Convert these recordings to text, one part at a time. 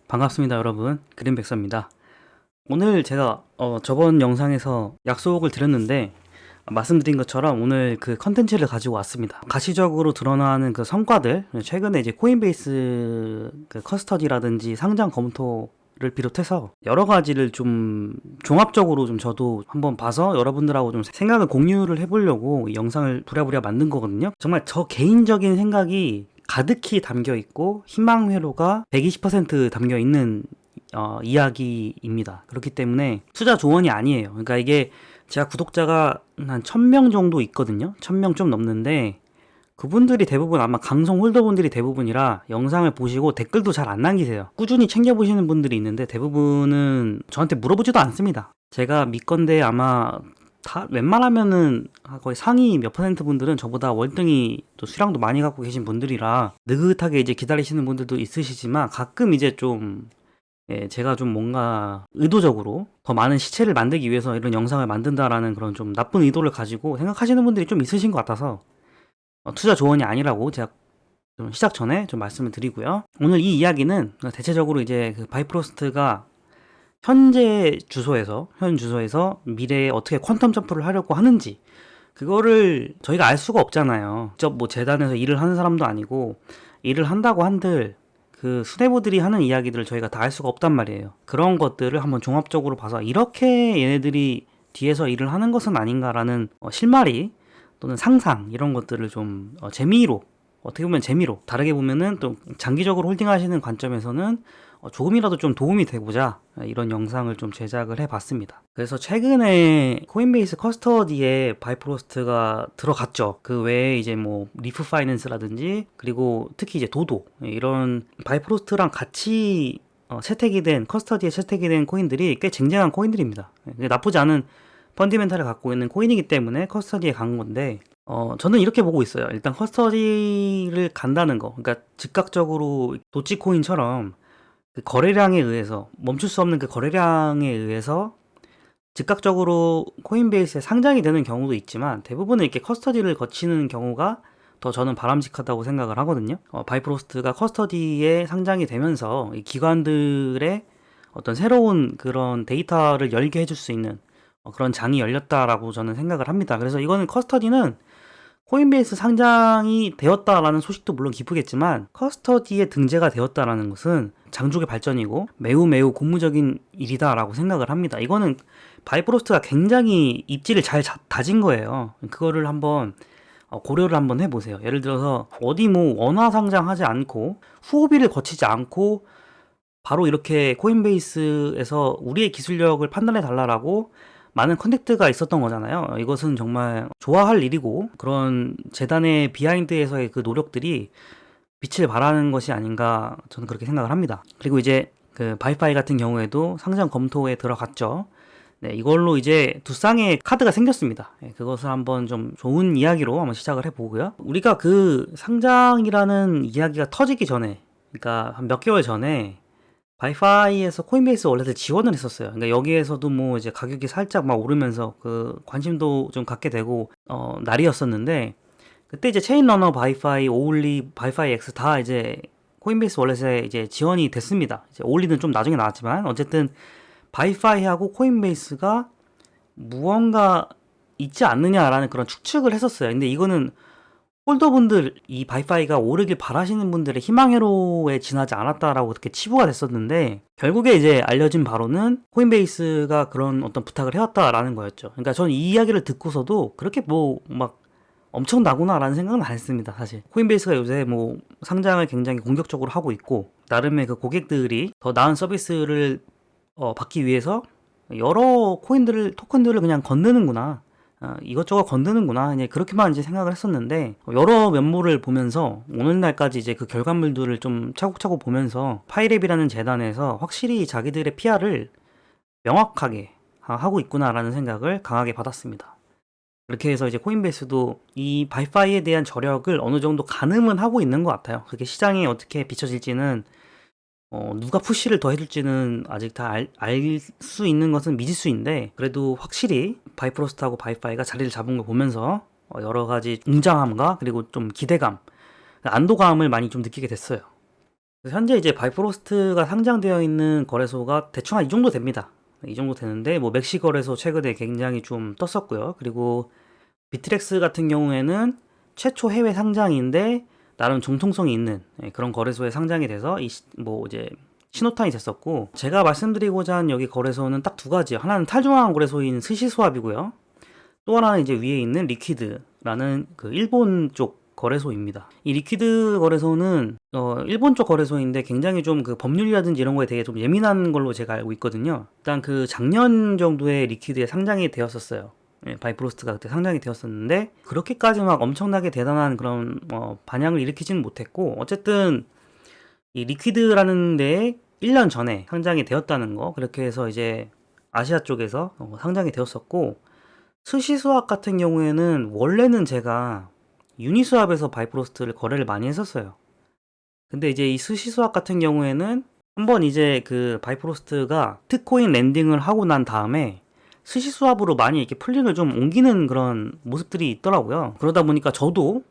반갑습니다, 여러분. 그린백서입니다. 오늘 제가 저번 영상에서 약속을 드렸는데 말씀드린 것처럼 오늘 그 컨텐츠를 가지고 왔습니다. 가시적으로 드러나는 그 성과들, 최근에 이제 코인베이스 그 커스터디라든지 상장 검토를 비롯해서 여러 가지를 좀 종합적으로 좀 저도 한번 봐서 여러분들하고 좀 생각을 공유를 해보려고 이 영상을 부랴부랴 만든 거거든요. 정말 저 개인적인 생각이 가득히 담겨 있고 희망 회로가 120% 담겨 있는 이야기입니다. 그렇기 때문에 투자 조언이 아니에요. 그러니까 이게 제가 구독자가 한 1000명 정도 있거든요. 1000명 좀 넘는데 그분들이 대부분 아마 강성 홀더분들이 대부분이라 영상을 보시고 댓글도 잘 안 남기세요. 꾸준히 챙겨보시는 분들이 있는데 대부분은 저한테 물어보지도 않습니다. 제가 믿건데 아마 다 웬만하면은 거의 상위 몇 퍼센트 분들은 저보다 월등히 또 수량도 많이 갖고 계신 분들이라 느긋하게 이제 기다리시는 분들도 있으시지만 가끔 이제 좀 제가 좀 뭔가 의도적으로 더 많은 시체를 만들기 위해서 이런 영상을 만든다라는 그런 좀 나쁜 의도를 가지고 생각하시는 분들이 좀 있으신 것 같아서 투자 조언이 아니라고 제가 좀 시작 전에 좀 말씀을 드리고요. 오늘 이 이야기는 대체적으로 이제 그 바이프로스트가 현 주소에서 미래에 어떻게 퀀텀 점프를 하려고 하는지 그거를 저희가 알 수가 없잖아요. 직접 뭐 재단에서 일을 하는 사람도 아니고 일을 한다고 한들 그 수뇌부들이 하는 이야기들을 저희가 다 알 수가 없단 말이에요. 그런 것들을 한번 종합적으로 봐서 이렇게 얘네들이 뒤에서 일을 하는 것은 아닌가라는 실마리 또는 상상 이런 것들을 좀 재미로 어떻게 보면 재미로 다르게 보면은 또 장기적으로 홀딩하시는 관점에서는 조금이라도 좀 도움이 되고자 이런 영상을 좀 제작을 해봤습니다. 그래서 최근에 코인베이스 커스터디에 바이프로스트가 들어갔죠. 그 외에 이제 뭐 리프 파이낸스라든지 그리고 특히 이제 도도 이런 바이프로스트랑 같이 채택이 된 커스터디에 채택이 된 코인들이 꽤 쟁쟁한 코인들입니다. 나쁘지 않은 펀디멘탈을 갖고 있는 코인이기 때문에 커스터디에 간 건데 저는 이렇게 보고 있어요. 일단 커스터디를 간다는 거, 그러니까 즉각적으로 도치코인처럼 그 거래량에 의해서 멈출 수 없는 그 거래량에 의해서 즉각적으로 코인베이스에 상장이 되는 경우도 있지만 대부분은 이렇게 커스터디를 거치는 경우가 더 저는 바람직하다고 생각을 하거든요. 바이프로스트가 커스터디에 상장이 되면서 이 기관들의 어떤 새로운 그런 데이터를 열게 해줄 수 있는 그런 장이 열렸다라고 저는 생각을 합니다. 그래서 이거는 커스터디는 코인베이스 상장이 되었다라는 소식도 물론 기쁘겠지만 커스터디에 등재가 되었다라는 것은 장족의 발전이고 매우 매우 고무적인 일이다라고 생각을 합니다. 이거는 바이프로스트가 굉장히 입지를 잘 다진 거예요. 그거를 한번 고려를 한번 해보세요. 예를 들어서 어디 뭐 원화 상장하지 않고 후오비를 거치지 않고 바로 이렇게 코인베이스에서 우리의 기술력을 판단해 달라라고 많은 컨택트가 있었던 거잖아요. 이것은 정말 좋아할 일이고 그런 재단의 비하인드에서의 그 노력들이 빛을 발하는 것이 아닌가 저는 그렇게 생각을 합니다. 그리고 이제 그 바이파이 같은 경우에도 상장 검토에 들어갔죠. 네, 이걸로 이제 두 쌍의 카드가 생겼습니다. 네, 그것을 한번 좀 좋은 이야기로 한번 시작을 해보고요. 우리가 그 상장이라는 이야기가 터지기 전에, 그러니까 한 몇 개월 전에 바이파이에서 코인베이스 월렛을 지원을 했었어요. 그러니까 여기에서도 뭐 이제 가격이 살짝 막 오르면서 그 관심도 좀 갖게 되고 날이었었는데 그때 이제 체인러너 바이파이, 오울리, 바이파이 X 다 이제 코인베이스 월렛에 이제 지원이 됐습니다. 이제 오울리는 좀 나중에 나왔지만 어쨌든 바이파이하고 코인베이스가 무언가 있지 않느냐라는 그런 추측을 했었어요. 근데 이거는 홀더분들 이 바이파이가 오르길 바라시는 분들의 희망회로에 지나지 않았다라고 그렇게 치부가 됐었는데 결국에 이제 알려진 바로는 코인베이스가 그런 어떤 부탁을 해왔다라는 거였죠. 그러니까 저는 이 이야기를 듣고서도 그렇게 뭐 막 엄청나구나라는 생각은 안 했습니다. 사실 코인베이스가 요새 뭐 상장을 굉장히 공격적으로 하고 있고 나름의 그 고객들이 더 나은 서비스를 받기 위해서 여러 토큰들을 그냥 건드는구나. 이것저것 건드는구나. 이제 그렇게만 이제 생각을 했었는데, 여러 면모를 보면서, 오늘날까지 이제 그 결과물들을 좀 차곡차곡 보면서, 파이랩이라는 재단에서 확실히 자기들의 PR을 명확하게 하고 있구나라는 생각을 강하게 받았습니다. 그렇게 해서 이제 코인베이스도 이 바이파이에 대한 저력을 어느 정도 가늠은 하고 있는 것 같아요. 그게 시장에 어떻게 비춰질지는 누가 푸시를 더 해줄지는 아직 다 알 수 있는 것은 미지수인데 그래도 확실히 바이프로스트하고 바이파이가 자리를 잡은 걸 보면서 여러 가지 웅장함과 그리고 좀 기대감, 안도감을 많이 좀 느끼게 됐어요. 그래서 현재 이제 바이프로스트가 상장되어 있는 거래소가 대충 한 이 정도 됩니다. 이 정도 되는데 뭐 맥시 거래소 최근에 굉장히 좀 떴었고요. 그리고 비트렉스 같은 경우에는 최초 해외 상장인데 나름 정통성이 있는 그런 거래소에 상장이 돼서 뭐 이제 신호탄이 됐었고, 제가 말씀드리고자 한 여기 거래소는 딱 두 가지요. 하나는 탈중앙 거래소인 스시스왑이고요. 또 하나는 이제 위에 있는 리퀴드라는 그 일본 쪽 거래소입니다. 이 리퀴드 거래소는 일본 쪽 거래소인데 굉장히 좀 그 법률이라든지 이런 거에 되게 좀 예민한 걸로 제가 알고 있거든요. 일단 그 작년 정도에 리퀴드에 상장이 되었었어요. 바이프로스트가 그때 상장이 되었었는데 그렇게까지 막 엄청나게 대단한 그런 반향을 일으키지는 못했고, 어쨌든 이 리퀴드라는 데에 1년 전에 상장이 되었다는 거, 그렇게 해서 이제 아시아 쪽에서 상장이 되었었고, 스시스왑 같은 경우에는 원래는 제가 유니스왑에서 바이프로스트를 거래를 많이 했었어요. 근데 이제 이 스시스왑 같은 경우에는 한번 이제 그 바이프로스트가 특코인 랜딩을 하고 난 다음에 스시스왑으로 많이 이렇게 풀링을 좀 옮기는 그런 모습들이 있더라고요. 그러다 보니까 저도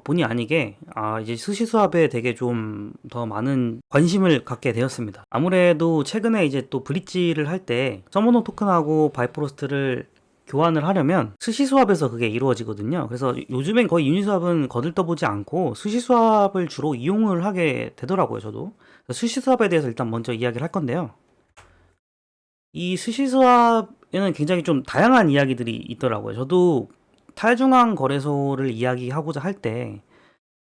본의 아니게 이제 스시스왑에 되게 좀 더 많은 관심을 갖게 되었습니다. 아무래도 최근에 이제 또 브릿지를 할 때 서머너 토큰하고 바이프로스트를 교환을 하려면 스시스왑에서 그게 이루어지거든요. 그래서 요즘엔 거의 유니스왑은 거들떠보지 않고 스시스왑을 주로 이용을 하게 되더라고요, 저도. 스시스왑에 대해서 일단 먼저 이야기를 할 건데요. 이 스시스왑에는 굉장히 좀 다양한 이야기들이 있더라고요. 저도 탈중앙 거래소를 이야기하고자 할 때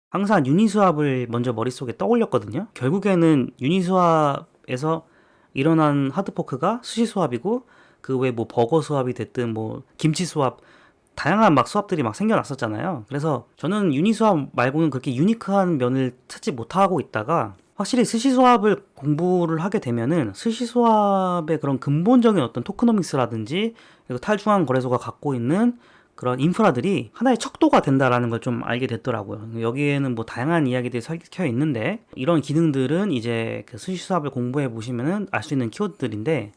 항상 유니스왑을 먼저 머릿속에 떠올렸거든요. 결국에는 유니스왑에서 일어난 하드포크가 스시스왑이고, 그 외 뭐 버거 스왑이 됐든 뭐 김치 스왑, 다양한 막 스왑들이 막 생겨났었잖아요. 그래서 저는 유니스왑 말고는 그렇게 유니크한 면을 찾지 못하고 있다가 확실히 스시스왑을 공부를 하게 되면은 스시스왑의 그런 근본적인 어떤 토크노믹스라든지 그리고 탈중앙 거래소가 갖고 있는 그런 인프라들이 하나의 척도가 된다라는 걸 좀 알게 됐더라고요. 여기에는 뭐 다양한 이야기들이 섞여 있는데 이런 기능들은 이제 그 스시스왑을 공부해 보시면은 알 수 있는 키워드들인데,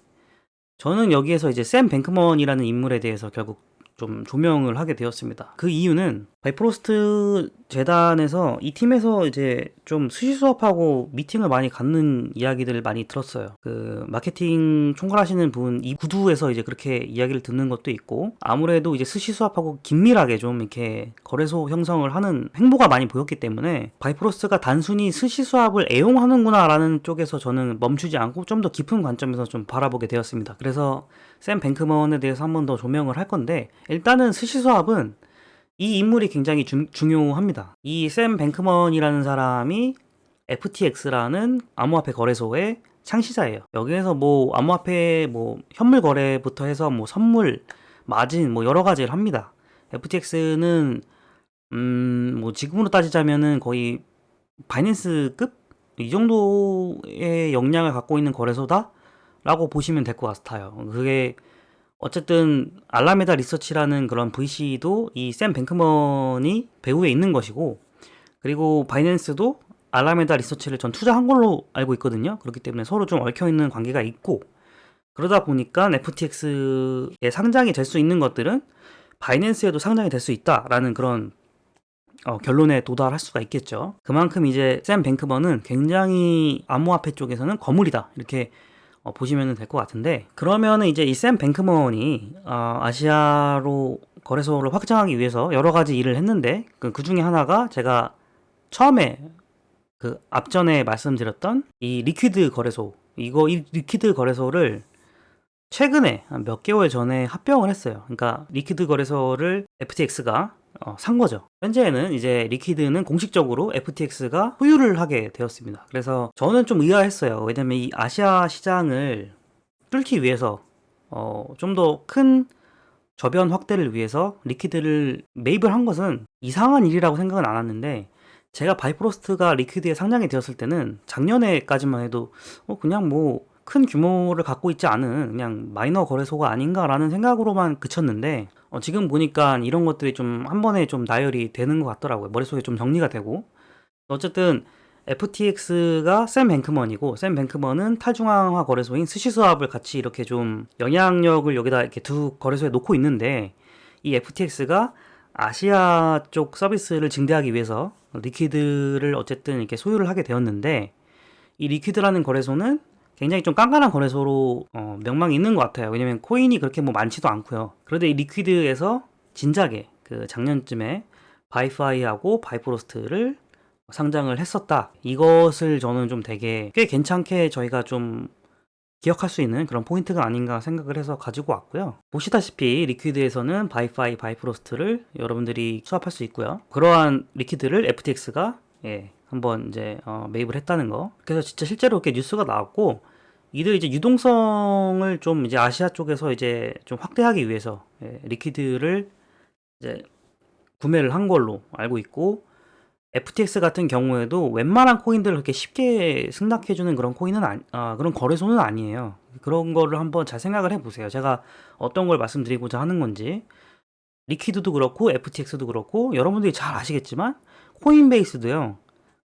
저는 여기에서 이제 샘 뱅크먼이라는 인물에 대해서 결국 좀 조명을 하게 되었습니다. 그 이유는 바이프로스트 재단에서 이 팀에서 이제 좀 스시스왑하고 미팅을 많이 갖는 이야기들을 많이 들었어요. 그 마케팅 총괄하시는 분 이 구두에서 이제 그렇게 이야기를 듣는 것도 있고, 아무래도 이제 스시스왑하고 긴밀하게 좀 이렇게 거래소 형성을 하는 행보가 많이 보였기 때문에 바이프로스트가 단순히 스시스왑을 애용하는구나라는 쪽에서 저는 멈추지 않고 좀 더 깊은 관점에서 좀 바라보게 되었습니다. 그래서 샘 뱅크먼에 대해서 한 번 더 조명을 할 건데, 일단은 스시스왑은 이 인물이 굉장히 중요합니다. 이 샘 뱅크먼이라는 사람이 FTX라는 암호화폐 거래소의 창시자예요. 여기에서 뭐 암호화폐 뭐 현물 거래부터 해서 뭐 선물, 마진 뭐 여러 가지를 합니다. FTX는 뭐 지금으로 따지자면은 거의 바이낸스급 이 정도의 역량을 갖고 있는 거래소다라고 보시면 될 것 같아요. 그게 어쨌든 알라메다 리서치라는 그런 VC도 이 샘 뱅크먼이 배후에 있는 것이고, 그리고 바이낸스도 알라메다 리서치를 전 투자한 걸로 알고 있거든요. 그렇기 때문에 서로 좀 얽혀있는 관계가 있고, 그러다 보니까 FTX에 상장이 될 수 있는 것들은 바이낸스에도 상장이 될 수 있다라는 그런 결론에 도달할 수가 있겠죠. 그만큼 이제 샘 뱅크먼은 굉장히 암호화폐 쪽에서는 거물이다, 이렇게 보시면 될 것 같은데, 그러면은 이제 이 샘 뱅크먼이 아시아로 거래소를 확장하기 위해서 여러 가지 일을 했는데 그 중에 하나가 제가 처음에 그 앞전에 말씀드렸던 이 리퀴드 거래소, 이 리퀴드 거래소를 최근에 한 몇 개월 전에 합병을 했어요. 그러니까 리퀴드 거래소를 FTX가 산 거죠. 현재는 이제 리퀴드는 공식적으로 FTX가 소유를 하게 되었습니다. 그래서 저는 좀 의아했어요. 왜냐면 이 아시아 시장을 뚫기 위해서 좀 더 큰 저변 확대를 위해서 리퀴드를 매입을 한 것은 이상한 일이라고 생각은 안 했는데, 제가 바이프로스트가 리퀴드에 상장이 되었을 때는 작년에까지만 해도 그냥 뭐 큰 규모를 갖고 있지 않은 그냥 마이너 거래소가 아닌가라는 생각으로만 그쳤는데, 지금 보니까 이런 것들이 좀 한 번에 좀 나열이 되는 것 같더라고요. 머릿속에 좀 정리가 되고. 어쨌든 FTX가 샘 뱅크먼이고, 샘 뱅크먼은 탈중앙화 거래소인 스시스왑을 같이 이렇게 좀 영향력을 여기다 이렇게 두 거래소에 놓고 있는데, 이 FTX가 아시아 쪽 서비스를 증대하기 위해서 리퀴드를 어쨌든 이렇게 소유를 하게 되었는데, 이 리퀴드라는 거래소는 굉장히 좀 깐깐한 거래소로 명망이 있는 것 같아요. 왜냐면 코인이 그렇게 뭐 많지도 않고요. 그런데 이 리퀴드에서 진작에 그 작년쯤에 바이파이하고 바이프로스트를 상장을 했었다. 이것을 저는 좀 되게 꽤 괜찮게 저희가 좀 기억할 수 있는 그런 포인트가 아닌가 생각을 해서 가지고 왔고요. 보시다시피 리퀴드에서는 바이파이, 바이프로스트를 여러분들이 수합할 수 있고요. 그러한 리퀴드를 FTX가 한번 이제 매입을 했다는 거. 그래서 진짜 실제로 이렇게 뉴스가 나왔고, 이들 이제 유동성을 좀 이제 아시아 쪽에서 이제 좀 확대하기 위해서 리퀴드를 이제 구매를 한 걸로 알고 있고, FTX 같은 경우에도 웬만한 코인들을 그렇게 쉽게 승낙해주는 그런 코인은 그런 거래소는 아니에요. 그런 거를 한번 잘 생각을 해보세요. 제가 어떤 걸 말씀드리고자 하는 건지. 리퀴드도 그렇고 FTX도 그렇고 여러분들이 잘 아시겠지만 코인베이스도요.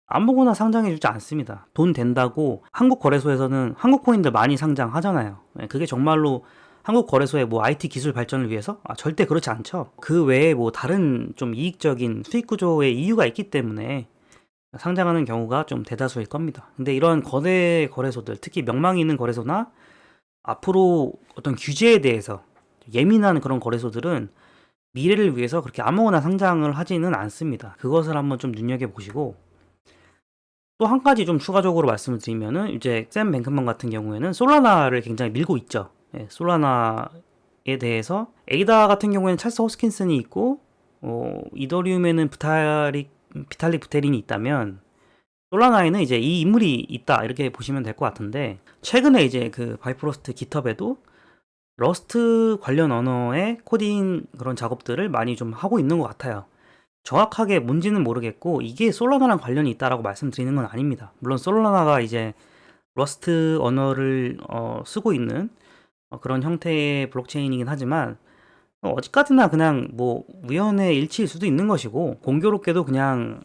아무거나 상장해주지 않습니다. 돈 된다고 한국 거래소에서는 한국 코인들 많이 상장하잖아요. 그게 정말로 한국 거래소의 뭐 IT 기술 발전을 위해서? 절대 그렇지 않죠. 그 외에 뭐 다른 좀 이익적인 수익 구조의 이유가 있기 때문에 상장하는 경우가 좀 대다수일 겁니다. 근데 이런 거대 거래소들, 특히 명망이 있는 거래소나 앞으로 어떤 규제에 대해서 예민한 그런 거래소들은 미래를 위해서 그렇게 아무거나 상장을 하지는 않습니다. 그것을 한번 좀 눈여겨보시고, 또 한 가지 좀 추가적으로 말씀을 드리면은 이제 샘 뱅크먼 같은 경우에는 솔라나를 굉장히 밀고 있죠. 솔라나에 대해서 에이다 같은 경우에는 찰스 호스킨슨이 있고 이더리움에는 비탈릭 부테린이 있다면 솔라나에는 이제 이 인물이 있다 이렇게 보시면 될 것 같은데, 최근에 이제 그 바이프로스트 깃허브에도 러스트 관련 언어의 코딩 그런 작업들을 많이 좀 하고 있는 것 같아요. 정확하게 뭔지는 모르겠고 이게 솔라나랑 관련이 있다라고 말씀드리는 건 아닙니다. 물론 솔라나가 이제 러스트 언어를 쓰고 있는 그런 형태의 블록체인이긴 하지만 어디까지나 그냥 뭐 우연의 일치일 수도 있는 것이고, 공교롭게도 그냥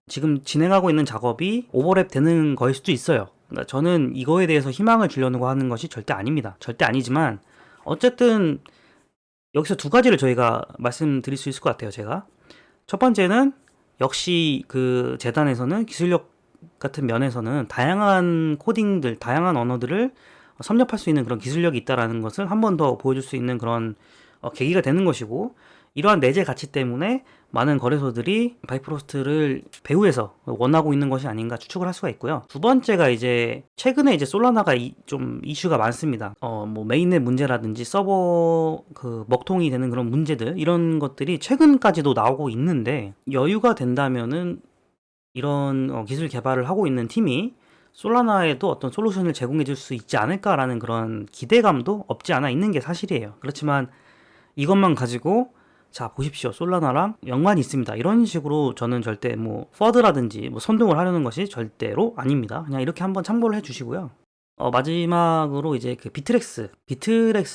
지금 진행하고 있는 작업이 오버랩 되는 거일 수도 있어요. 그러니까 저는 이거에 대해서 희망을 주려고 하는 것이 절대 아닙니다. 절대 아니지만 어쨌든 여기서 두 가지를 저희가 말씀드릴 수 있을 것 같아요. 제가 첫 번째는 역시 그 재단에서는 기술력 같은 면에서는 다양한 코딩들, 다양한 언어들을 섭렵할 수 있는 그런 기술력이 있다라는 것을 한 번 더 보여줄 수 있는 그런 계기가 되는 것이고, 이러한 내재 가치 때문에 많은 거래소들이 바이프로스트를 배후에서 원하고 있는 것이 아닌가 추측을 할 수가 있고요. 두 번째가 이제 최근에 이제 솔라나가 좀 이슈가 많습니다. 뭐 메인넷 문제라든지 서버 그 먹통이 되는 그런 문제들, 이런 것들이 최근까지도 나오고 있는데, 여유가 된다면은 이런 기술 개발을 하고 있는 팀이 솔라나에도 어떤 솔루션을 제공해 줄 수 있지 않을까라는 그런 기대감도 없지 않아 있는 게 사실이에요. 그렇지만 이것만 가지고 자 보십시오, 솔라나랑 연관이 있습니다, 이런 식으로 저는 절대 뭐 퍼드라든지 뭐 선동을 하려는 것이 절대로 아닙니다. 그냥 이렇게 한번 참고를 해 주시고요. 마지막으로 이제 그 비트렉스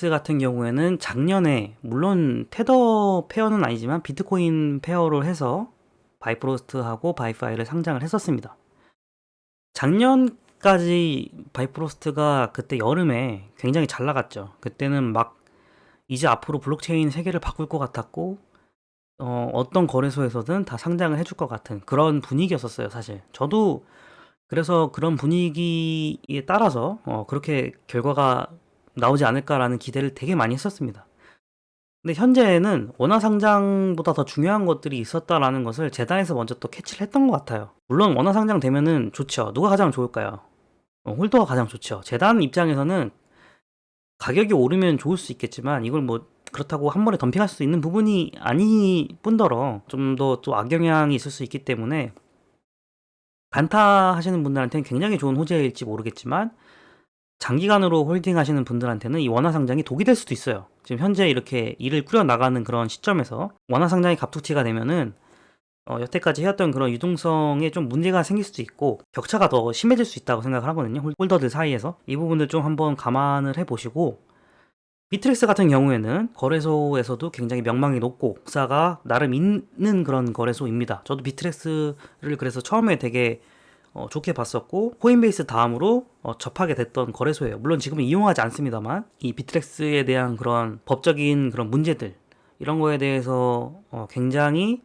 같은 경우에는 작년에 물론 테더 페어는 아니지만 비트코인 페어를 해서 바이프로스트하고 바이파이를 상장을 했었습니다. 작년까지 바이프로스트가 그때 여름에 굉장히 잘 나갔죠. 그때는 막 이제 앞으로 블록체인 세계를 바꿀 것 같았고 어떤 거래소에서든 다 상장을 해줄 것 같은 그런 분위기였었어요, 사실. 저도 그래서 그런 분위기에 따라서 그렇게 결과가 나오지 않을까라는 기대를 되게 많이 했었습니다. 근데 현재는 원화 상장보다 더 중요한 것들이 있었다라는 것을 재단에서 먼저 또 캐치를 했던 것 같아요. 물론 원화 상장 되면은 좋죠. 누가 가장 좋을까요? 홀더가 가장 좋죠. 재단 입장에서는 가격이 오르면 좋을 수 있겠지만 이걸 뭐 그렇다고 한 번에 덤핑할 수 있는 부분이 아니 뿐더러 좀 더 또 악영향이 있을 수 있기 때문에 단타 하시는 분들한테는 굉장히 좋은 호재일지 모르겠지만 장기간으로 홀딩 하시는 분들한테는 이 원화 상장이 독이 될 수도 있어요. 지금 현재 이렇게 일을 꾸려나가는 그런 시점에서 원화 상장이 갑툭튀가 되면은 여태까지 해왔던 그런 유동성에 좀 문제가 생길 수도 있고 격차가 더 심해질 수 있다고 생각을 하거든요. 홀더들 사이에서. 이 부분들 좀 한번 감안을 해보시고, 비트렉스 같은 경우에는 거래소에서도 굉장히 명망이 높고 역사가 나름 있는 그런 거래소입니다. 저도 비트렉스를 그래서 처음에 되게 좋게 봤었고 코인베이스 다음으로 접하게 됐던 거래소예요. 물론 지금은 이용하지 않습니다만 이 비트렉스에 대한 그런 법적인 그런 문제들, 이런 거에 대해서 굉장히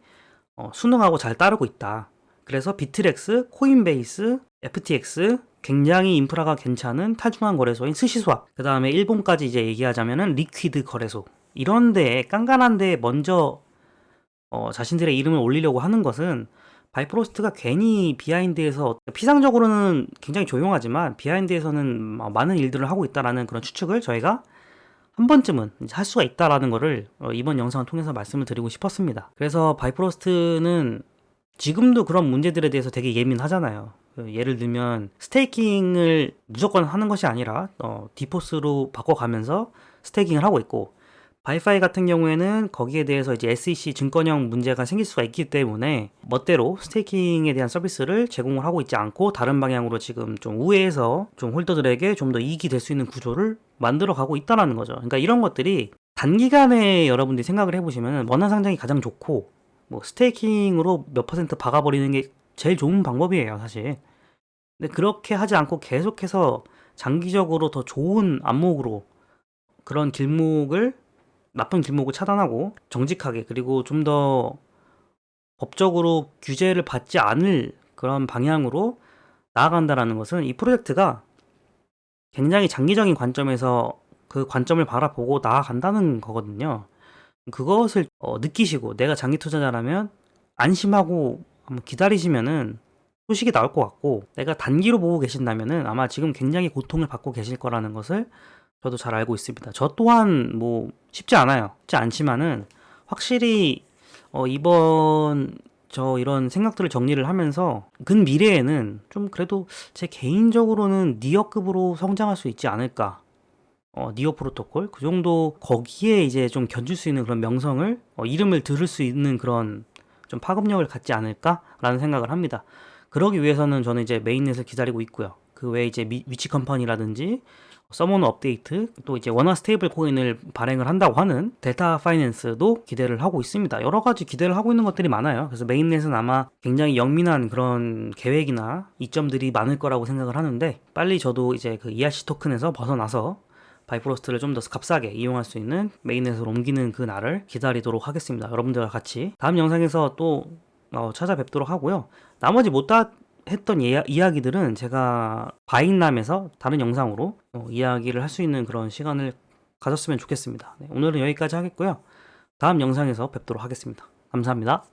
순응하고 잘 따르고 있다. 그래서 비트렉스, 코인베이스, FTX 굉장히 인프라가 괜찮은 탈중앙 거래소인 스시스왑, 그 다음에 일본까지 이제 얘기하자면은 리퀴드 거래소, 이런데 깐깐한데 먼저 자신들의 이름을 올리려고 하는 것은 바이프로스트가 괜히 비하인드에서, 피상적으로는 굉장히 조용하지만 비하인드에서는 많은 일들을 하고 있다라는 그런 추측을 저희가 한 번쯤은 이제 할 수가 있다라는 거를 이번 영상을 통해서 말씀을 드리고 싶었습니다. 그래서 바이프로스트는 지금도 그런 문제들에 대해서 되게 예민하잖아요. 예를 들면 스테이킹을 무조건 하는 것이 아니라 디포스로 바꿔가면서 스테이킹을 하고 있고, 바이파이 같은 경우에는 거기에 대해서 이제 SEC 증권형 문제가 생길 수가 있기 때문에 멋대로 스테이킹에 대한 서비스를 제공을 하고 있지 않고 다른 방향으로 지금 좀 우회해서 좀 홀더들에게 좀 더 이익이 될 수 있는 구조를 만들어 가고 있다는 거죠. 그러니까 이런 것들이 단기간에 여러분들이 생각을 해보시면 원화 상장이 가장 좋고, 뭐 스테이킹으로 몇 퍼센트 박아버리는 게 제일 좋은 방법이에요, 사실. 근데 그렇게 하지 않고 계속해서 장기적으로 더 좋은 안목으로 그런 나쁜 길목을 차단하고 정직하게, 그리고 좀 더 법적으로 규제를 받지 않을 그런 방향으로 나아간다라는 것은 이 프로젝트가 굉장히 장기적인 관점에서 그 관점을 바라보고 나아간다는 거거든요. 그것을 느끼시고 내가 장기 투자자라면 안심하고 한번 기다리시면은 소식이 나올 것 같고, 내가 단기로 보고 계신다면은 아마 지금 굉장히 고통을 받고 계실 거라는 것을 저도 잘 알고 있습니다. 저 또한 뭐 쉽지 않아요. 쉽지 않지만은 확실히 이번 이런 생각들을 정리를 하면서 근 미래에는 좀 그래도 제 개인적으로는 니어급으로 성장할 수 있지 않을까. 니어 프로토콜 그 정도, 거기에 이제 좀 견줄 수 있는 그런 명성을, 이름을 들을 수 있는 그런 좀 파급력을 갖지 않을까라는 생각을 합니다. 그러기 위해서는 저는 이제 메인넷을 기다리고 있고요. 그 외에 이제 위치 컴퍼니라든지 서머너 업데이트, 또 이제 원화 스테이블 코인을 발행을 한다고 하는 델타 파이낸스도 기대를 하고 있습니다. 여러 가지 기대를 하고 있는 것들이 많아요. 그래서 메인넷은 아마 굉장히 영민한 그런 계획이나 이점들이 많을 거라고 생각을 하는데, 빨리 저도 이제 그 ERC 토큰에서 벗어나서 바이프로스트를 좀 더 값싸게 이용할 수 있는 메인넷으로 옮기는 그 날을 기다리도록 하겠습니다. 여러분들과 같이 다음 영상에서 또 찾아뵙도록 하고요. 나머지 못다 했던 이야기들은 제가 바인남에서 다른 영상으로 이야기를 할 수 있는 그런 시간을 가졌으면 좋겠습니다. 네, 오늘은 여기까지 하겠고요. 다음 영상에서 뵙도록 하겠습니다. 감사합니다.